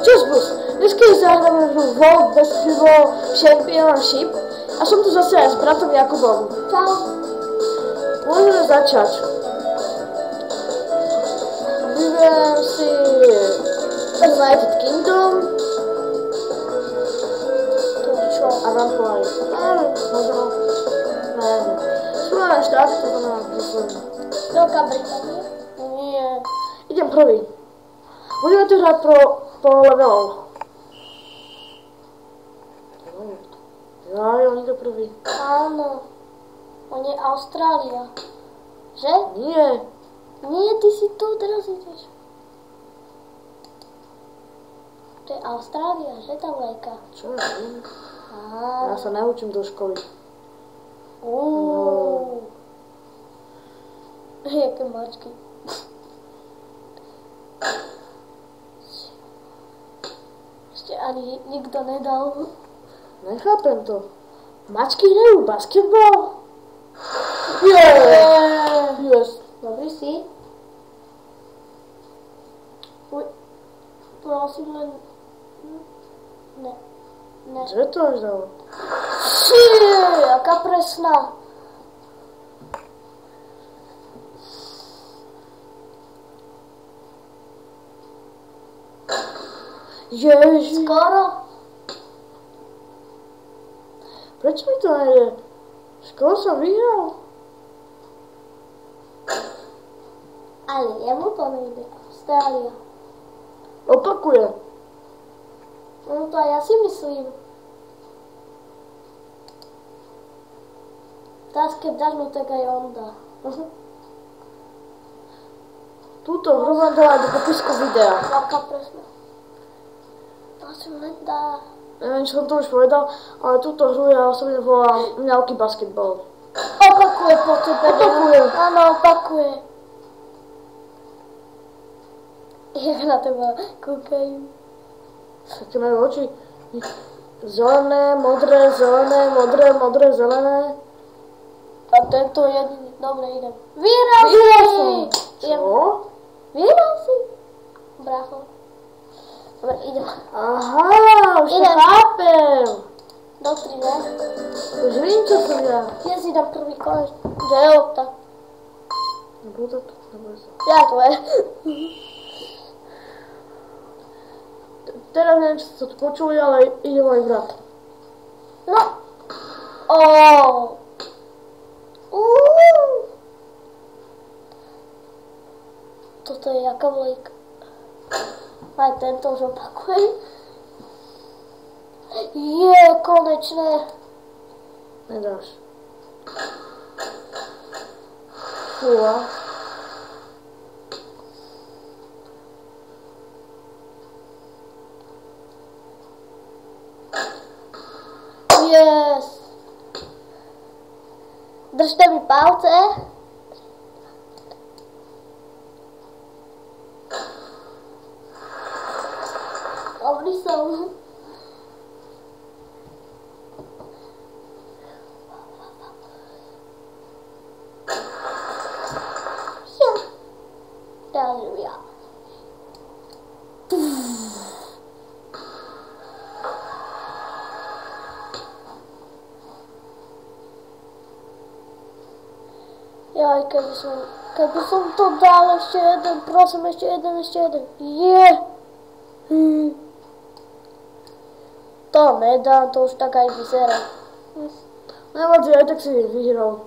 Čus bus, dneska zahráme hru World Basketball Championship a som tu zase aj s bratom Jakubom. Čau. Môžeme začať. Vyberiem si United Kingdom. To čo? A dám play. Možno. Neviem. Spojené štáty, to znamená posledné. Veľká Británia? Nie. Idem prvý. Budeme tu hrať po levelov. Oni to prvý. Áno. On je Austrália. Že? Nie. Nie, ty si tu, teraz ideš. To je Austrália, že tá vlajka? Čo ja viem? Á. Ja sa naučím do školy. Jaké mačky. Ešte ani nikto nedal. Nechápem to. Mačky hrajú basketbal? Yes. Dobrý si. Uj, prosím len... Ne. Že to až dalo? Či, jaká presná. Ježi. Skoro. Prečo mi to nejde? Skoro som vyhral. Ale jemu to nejde. Austrália. Opakujem. No to aj ja si myslím. Teraz keď dáš, no tak aj on dá. Túto hru vám dala do popisku videa. Jaká presná. Prosím, len dá. Neviem, čo som to už povedal, ale túto hru ja osobne volám mňavky basketbal. Opakuje po tebe. Opakuje. Áno, opakuje. Jak na teba kúkajú. Také majú oči. Zelené, modré, zelené, modré, modré, zelené. A tento jediný. Dobre, idem. Vyhral som. si! Čo? Vyhral si? Bracho. Dobre, idem. Aha, už to Idem. chápem. Do 3, ne? Už vím, čo som ja. Ja si dám prvý konec. Kde je lopta? Nebude to, nebude to. Ja to je. Teraz neviem, či ste to počuli, ale ide môj brat. No. Toto je jaká vlajka. Aj tento už opakuje. Je, konečné. Nedáš. Fúha. Yes. Držte mi palce. Dobrý som. Halleluja. Jaj, keby som to dal ešte jeden, prosím, ešte jeden. Je. To nedám, to už tak aj vyzerá. Nevadí, aj tak si vyhral.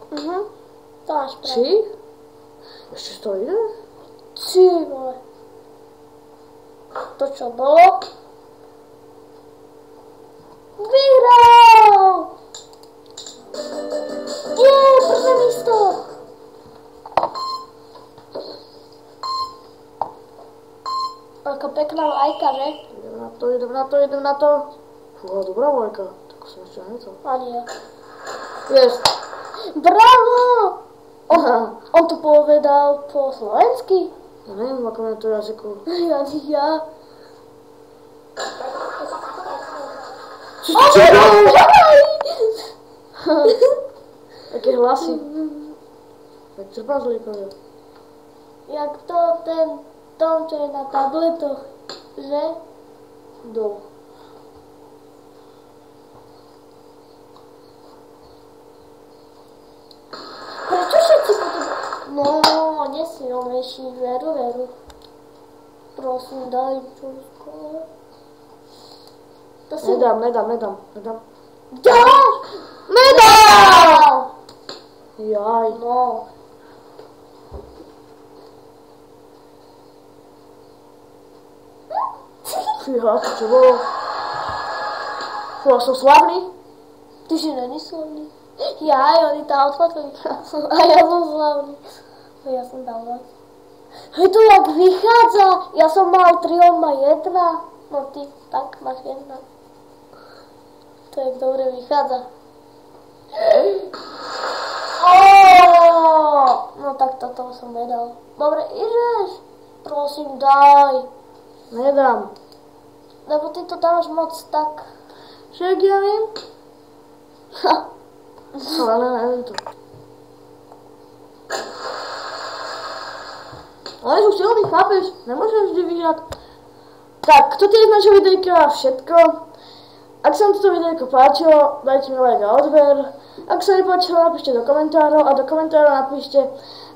To máš pravdu. Či? Ešte to ide? Či, vole. To čo bolo? Vyhral! Je, prvé místo! Taká pekná lajka, že? Idem na to. Fúha, dobrá vojka. Tak som ešte neto. Ani ja. Yes. Bravo! On to povedal po slovensky. Ja neviem, ako je to jazyku. Ani ja. Čo? Aké hlasy. Tak trpazlíkovia. Jak to ten Tom, čo je na tabletoch, že? Dolu. Prečo všetci potom... No, nesilnejší, veru. Prosím, daj čusko. To si... Nedám. Dáš! Nedal! Jaj. No. Fíha, čo bolo? Fú, som slavný. Ty si není slavný. Jaj, oni tam odpadli. A ja som slavný. Ja som dal vás. Hej, to jak vychádza. Ja som mal 3, on má 1. No ty, tak máš 1. To jak dobre vychádza. No tak toto som nedal. Dobre, ideš. Prosím, daj. Nedám. Lebo ty to dáš moc tak. Však ja viem. Ale neviem to. Ale sú silný, chápeš? Nemôžem vždy vyhrať. Tak, toto je z našho videjka všetko. Ak sa vám toto videjko páčilo, dajte mi like a odber. Ak sa nepáčilo, napíšte do komentárov a do komentárov napíšte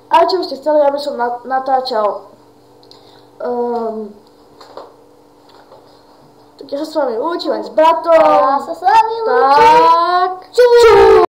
aj čo by ste chceli, aby som natáčal. Tak ja sa s vami učím aj s bratom. Ja sa s vami Tak, čau.